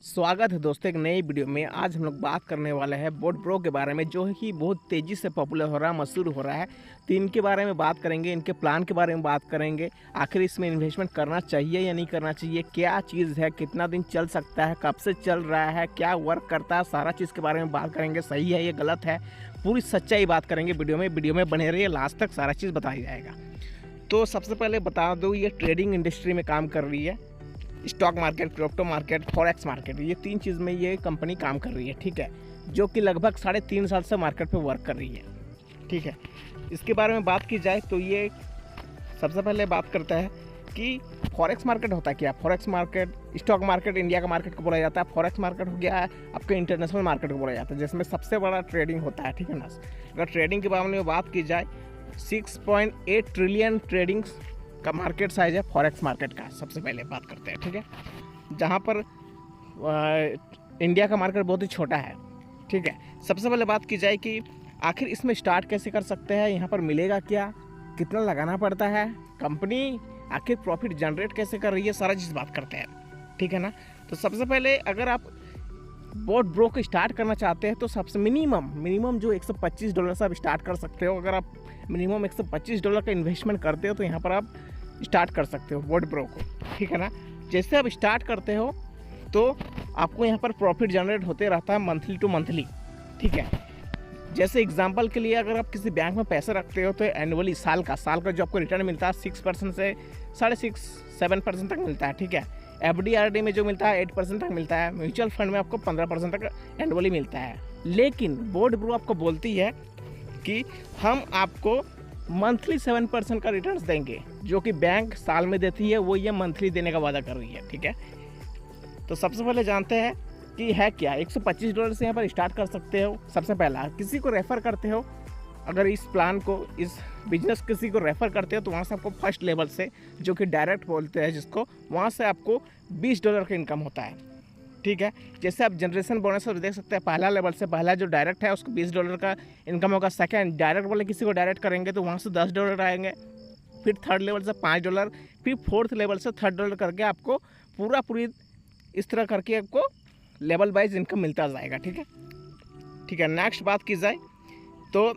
स्वागत है दोस्तों एक नई वीडियो में। आज हम लोग बात करने वाले हैं बोट ब्रो के बारे में, जो है कि बहुत तेज़ी से पॉपुलर हो रहा है, मशहूर हो रहा है। तो इनके बारे में बात करेंगे, इनके प्लान के बारे में बात करेंगे, आखिर इसमें इन्वेस्टमेंट करना चाहिए या नहीं करना चाहिए, क्या चीज़ है, कितना दिन चल सकता है, कब से चल रहा है, क्या वर्क करता है, सारा चीज़ के बारे में बात करेंगे। सही है, ये गलत है, पूरी सच्चाई बात करेंगे वीडियो में बने रहिए, लास्ट तक सारा चीज़ बताया जाएगा। तो सबसे पहले बता दूँ, ये ट्रेडिंग इंडस्ट्री में काम कर रही है। Stock market, crypto market, forex market, ये तीन चीज़ में ये कंपनी काम कर रही है, ठीक है, जो कि लगभग 3.5 साल से मार्केट पे वर्क कर रही है, ठीक है। इसके बारे में बात की जाए तो ये सबसे पहले बात करता है कि फॉरेक्स मार्केट होता है क्या। Forex market, stock market India का मार्केट को बोला जाता है, फॉरेक्स मार्केट हो गया है आपके इंटरनेशनल मार्केट को बोला जाता है, जिसमें सबसे बड़ा ट्रेडिंग होता है, ठीक है ना। अगर ट्रेडिंग के बारे में बात की जाए, 6.8 ट्रिलियन ट्रेडिंग का मार्केट साइज है फॉरेक्स मार्केट का। सबसे पहले बात करते हैं, ठीक है, जहाँ पर इंडिया का मार्केट बहुत ही छोटा है, ठीक है। सबसे पहले बात की जाए कि आखिर इसमें स्टार्ट कैसे कर सकते हैं, यहाँ पर मिलेगा क्या, कितना लगाना पड़ता है, कंपनी आखिर प्रॉफिट जनरेट कैसे कर रही है, सारा चीज़ बात करते हैं, ठीक है ना। तो सबसे पहले अगर आप बोट ब्रो को स्टार्ट करना चाहते हैं तो सबसे मिनिमम जो $125 से आप स्टार्ट कर सकते हो। अगर आप मिनिमम $125 का इन्वेस्टमेंट करते हो तो यहाँ पर आप स्टार्ट कर सकते हो बोट ब्रो को, ठीक है ना। जैसे आप स्टार्ट करते हो तो आपको यहाँ पर प्रॉफिट जनरेट होते रहता है मंथली टू मंथली, ठीक है। जैसे एग्जांपल के लिए अगर आप किसी बैंक में पैसे रखते हो तो एनुअली साल का जो आपको रिटर्न मिलता है 6% से 6.5-7% तक मिलता है, ठीक है। FD/RD में जो मिलता है 8% तक मिलता है, म्यूचुअल फंड में आपको 15% तक एनुअली मिलता है। लेकिन बोट ब्रो आपको बोलती है कि हम आपको मंथली 7% का रिटर्न्स देंगे, जो कि बैंक साल में देती है, वो ये मंथली देने का वादा कर रही है, ठीक है। तो सबसे पहले जानते हैं कि है क्या। $125 से यहाँ पर स्टार्ट कर सकते हो। सबसे पहला, किसी को रेफ़र करते हो, अगर इस प्लान को, इस बिजनेस किसी को रेफ़र करते हो तो वहाँ से आपको फर्स्ट लेवल से, जो कि डायरेक्ट बोलते हैं जिसको, वहाँ से आपको $20 का इनकम होता है, ठीक है। जैसे आप जनरेशन बोनस पर देख सकते हैं, पहला लेवल से, पहला जो डायरेक्ट है उसको $20 का इनकम होगा। सेकंड डायरेक्ट बोले किसी को डायरेक्ट करेंगे तो वहाँ से $10 आएंगे, फिर थर्ड लेवल से $5, फिर फोर्थ लेवल से $3 करके आपको पूरी इस तरह करके आपको लेवल वाइज इनकम मिलता जाएगा, ठीक है, ठीक है। नेक्स्ट बात की जाए तो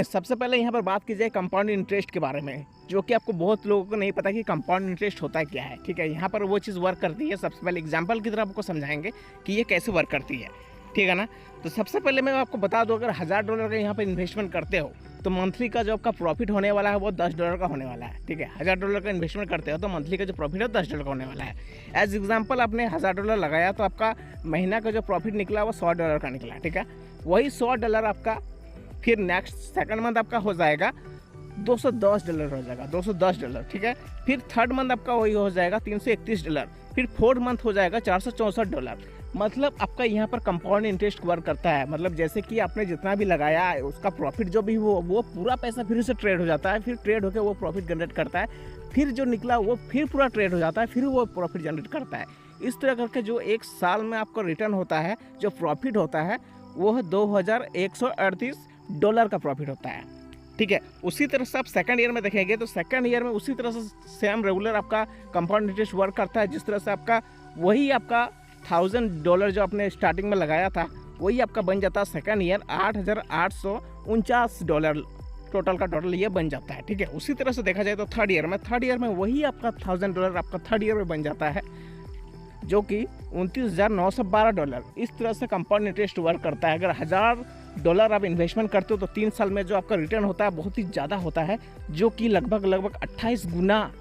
सबसे पहले यहाँ पर बात की जाए कंपाउंड इंटरेस्ट के बारे में, जो कि आपको बहुत लोगों को नहीं पता कि कंपाउंड इंटरेस्ट होता है क्या है, ठीक है। यहाँ पर वो चीज़ वर्क करती है। सबसे पहले एग्जांपल की तरह आपको समझाएंगे कि ये कैसे वर्क करती है, ठीक है ना। तो सबसे पहले मैं आपको बता दूँ, अगर $1000 का यहाँ पर इन्वेस्टमेंट करते हो तो मंथली का जो आपका प्रॉफिट होने वाला है वो $10 का होने वाला है, ठीक है। $1000 का इन्वेस्टमेंट करते हो तो मंथली का जो प्रॉफिट है $10 का होने वाला है। एज एग्जाम्पल आपने $1000 लगाया तो आपका महीना का जो प्रॉफिट निकला वो $100 का निकला, ठीक है। वही $100 आपका फिर नेक्स्ट सेकंड मंथ आपका हो जाएगा $210 हो जाएगा, $210, ठीक है। फिर थर्ड मंथ आपका वही हो जाएगा $331, फिर फोर्थ मंथ हो जाएगा $464। मतलब आपका यहाँ पर कंपाउंड इंटरेस्ट वर्क करता है। मतलब जैसे कि आपने जितना भी लगाया है उसका प्रॉफिट जो भी वो पूरा पैसा फिर से ट्रेड हो जाता है, फिर ट्रेड होकर वो प्रॉफिट जनरेट करता है, फिर जो निकला वो फिर पूरा ट्रेड हो जाता है, फिर वो प्रॉफिट जनरेट करता है। इस तरह करके जो एक साल में आपको रिटर्न होता है, जो प्रॉफिट होता है वो है $2138 का प्रॉफिट होता है, ठीक है। उसी तरह से आप सेकंड ईयर में देखेंगे तो सेकंड ईयर में उसी तरह से सेम रेगुलर आपका कंपाउंड इंटरेस्ट वर्क करता है। जिस तरह से आपका वही आपका $1000 जो आपने स्टार्टिंग में लगाया था वही आपका बन जाता है सेकंड ईयर $8849 टोटल ये बन जाता है, ठीक है। उसी तरह से देखा जाए तो थर्ड ईयर में वही आपका $1000 आपका थर्ड ईयर में बन जाता है, जो कि $29,912। इस तरह से कंपाउंड इंटरेस्ट वर्क करता है। अगर $1000 आप इन्वेस्टमेंट करते हो तो 3 साल में जो आपका रिटर्न होता है बहुत ही ज़्यादा होता है, जो कि लगभग 28 गुना,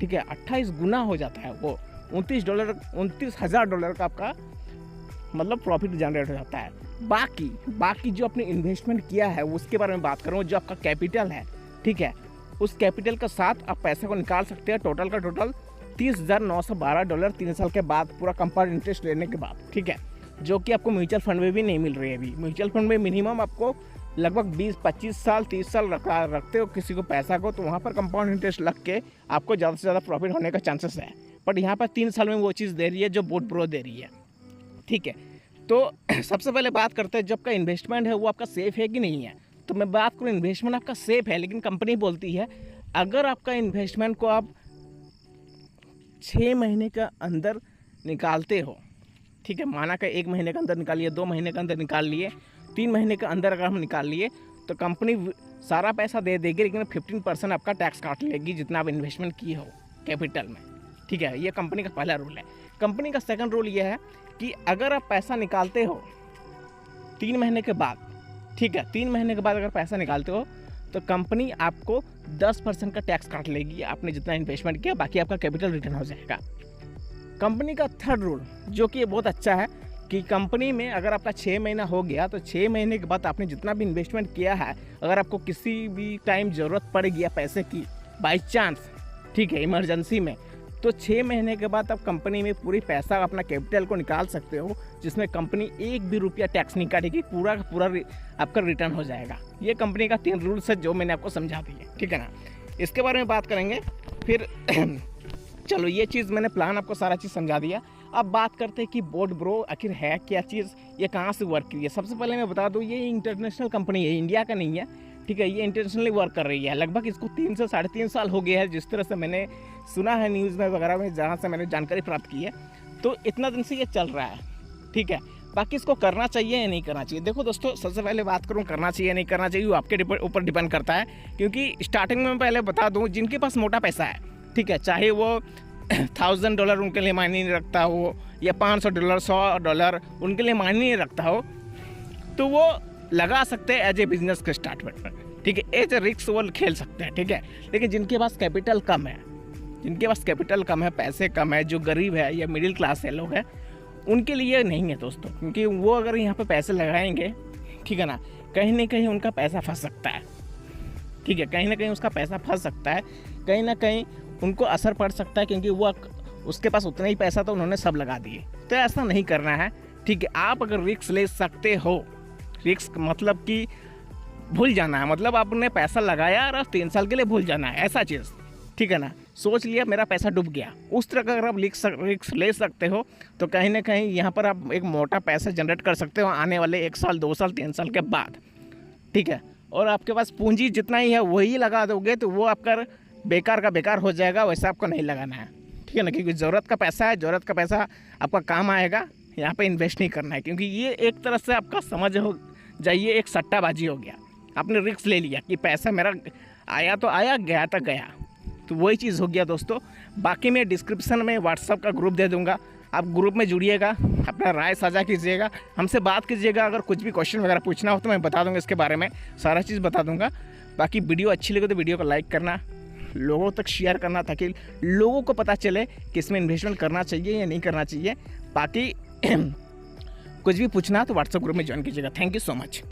ठीक है, 28 गुना हो जाता है। वो $29,000 का आपका मतलब प्रॉफिट जनरेट हो जाता है। बाकी जो आपने इन्वेस्टमेंट किया है उसके बारे में बात करूँ, जो आपका कैपिटल है, ठीक है, उस कैपिटल के साथ आप पैसे को निकाल सकते हैं। टोटल $30,912 3 साल के बाद, पूरा कंपाउंड इंटरेस्ट लेने के बाद, ठीक है, जो कि आपको म्यूचुअल फंड में भी नहीं मिल रही है अभी। म्यूचुअल फंड में मिनिमम आपको लगभग 20-25 साल 30 साल रखते हो किसी को पैसा को, तो वहाँ पर कंपाउंड इंटरेस्ट लग के आपको ज़्यादा से ज़्यादा प्रॉफिट होने का चांसेस है। बट यहाँ पर 3 साल में वो चीज़ दे रही है जो बोट ब्रो दे रही है, ठीक है। तो सबसे पहले बात करते हैं, जब का इन्वेस्टमेंट है वो आपका सेफ़ है कि नहीं है। तो मैं बात करूँ, इन्वेस्टमेंट आपका सेफ़ है, लेकिन कंपनी बोलती है अगर आपका इन्वेस्टमेंट को आप 6 महीने के अंदर निकालते हो ठीक है, माना कि 1 महीने के अंदर निकाल लिए, 2 महीने के अंदर निकाल लिए, 3 महीने के अंदर अगर हम निकाल लिए तो कंपनी सारा पैसा दे देगी, लेकिन 15% आपका टैक्स काट लेगी जितना आप इन्वेस्टमेंट किए हो कैपिटल में। ठीक है, ये कंपनी का पहला रूल है। कंपनी का सेकंड रूल ये है कि अगर आप पैसा निकालते हो 3 महीने के बाद, ठीक है, 3 महीने के बाद अगर पैसा निकालते हो तो कंपनी आपको 10% का टैक्स काट लेगी आपने जितना इन्वेस्टमेंट किया, बाकी आपका कैपिटल रिटर्न हो जाएगा। कंपनी का थर्ड रूल जो कि ये बहुत अच्छा है कि कंपनी में अगर आपका 6 महीना हो गया तो 6 महीने के बाद आपने जितना भी इन्वेस्टमेंट किया है, अगर आपको किसी भी टाइम ज़रूरत पड़ गया पैसे की बाई चांस, ठीक है, इमरजेंसी में, तो 6 महीने के बाद आप कंपनी में पूरी पैसा अपना कैपिटल को निकाल सकते हो, जिसमें कंपनी 1 भी रुपया टैक्स नहीं काटेगी, पूरा का पूरा आपका रिटर्न हो जाएगा। ये कंपनी का 3 रूल्स है जो मैंने आपको समझा दिए, ठीक है ना। इसके बारे में बात करेंगे फिर चलो, ये चीज़ मैंने प्लान आपको सारा चीज़ समझा दिया। अब बात करते हैं कि बोट ब्रो आखिर है क्या चीज़, ये कहाँ से वर्क की है। सबसे पहले मैं बता दूँ ये इंटरनेशनल कंपनी है, इंडिया का नहीं है, ठीक है। ये इंटरनेशनली वर्क कर रही है, लगभग इसको 3 से 3.5 साल हो गया है, जिस तरह से मैंने सुना है न्यूज़ में वगैरह में, जहाँ से मैंने जानकारी प्राप्त की है, तो इतना दिन से ये चल रहा है, ठीक है। बाकी इसको करना चाहिए या नहीं करना चाहिए, देखो दोस्तों, सबसे पहले बात करूँ करना चाहिए या नहीं करना चाहिए, वो आपके ऊपर डिपेंड करता है। क्योंकि स्टार्टिंग में मैं पहले बता दूँ, जिनके पास मोटा पैसा है, ठीक है, चाहे वो $1000 उनके लिए मायने नहीं रखता हो या $500 $100 उनके लिए मायने नहीं रखता हो, तो वो लगा सकते हैं एज ए बिजनेस के स्टार्ट में, ठीक है, एज ए रिस्क वो खेल सकते हैं, ठीक है। लेकिन जिनके पास कैपिटल कम है, जिनके पास कैपिटल कम है, पैसे कम है, जो गरीब है या मिडिल क्लास है लोग हैं, उनके लिए नहीं है दोस्तों। क्योंकि वो अगर यहाँ पे पैसे लगाएंगे, ठीक है ना कहीं उनका पैसा फंस सकता है, ठीक है, कहीं ना कहीं उसका पैसा फंस सकता है, कहीं ना कहीं उनको असर पड़ सकता है, क्योंकि वो उसके पास उतना ही पैसा तो उन्होंने सब लगा दिए। तो ऐसा नहीं करना है, ठीक है। आप अगर रिस्क ले सकते हो, रिस्क मतलब कि भूल जाना है, मतलब आपने पैसा लगाया और 3 साल के लिए भूल जाना है, ऐसा चीज़, ठीक है ना। सोच लिया मेरा पैसा डूब गया, उस तरह का अगर आप रिस्क ले सकते हो तो कहीं ना कहीं यहाँ पर आप एक मोटा पैसा जनरेट कर सकते हो आने वाले 1 साल 2 साल 3 साल के बाद, ठीक है। और आपके पास पूंजी जितना ही है वही लगा दोगे तो वो आपका बेकार का बेकार हो जाएगा, वैसा आपको नहीं लगाना है, ठीक है ना। क्योंकि ज़रूरत का पैसा है, ज़रूरत का पैसा आपका काम आएगा, यहाँ पे इन्वेस्ट नहीं करना है। क्योंकि ये एक तरह से आपका समझ हो जाइए एक सट्टाबाजी हो गया, आपने रिस्क ले लिया कि पैसा मेरा आया तो आया, गया तो गया, तो वही चीज़ हो गया दोस्तों। बाकी मैं डिस्क्रिप्शन में व्हाट्सअप का ग्रुप दे दूँगा, आप ग्रुप में जुड़िएगा, अपना राय साझा कीजिएगा, हमसे बात कीजिएगा। अगर कुछ भी क्वेश्चन वगैरह पूछना हो तो मैं बता दूँगा, इसके बारे में सारा चीज़ बता दूँगा। बाकी वीडियो अच्छी लगे तो वीडियो को लाइक करना, लोगों तक शेयर करना, ताकि लोगों को पता चले कि इसमें इन्वेस्टमेंट करना चाहिए या नहीं करना चाहिए। बाकी कुछ भी पूछना तो व्हाट्सएप ग्रुप में ज्वाइन कीजिएगा। Thank you so much.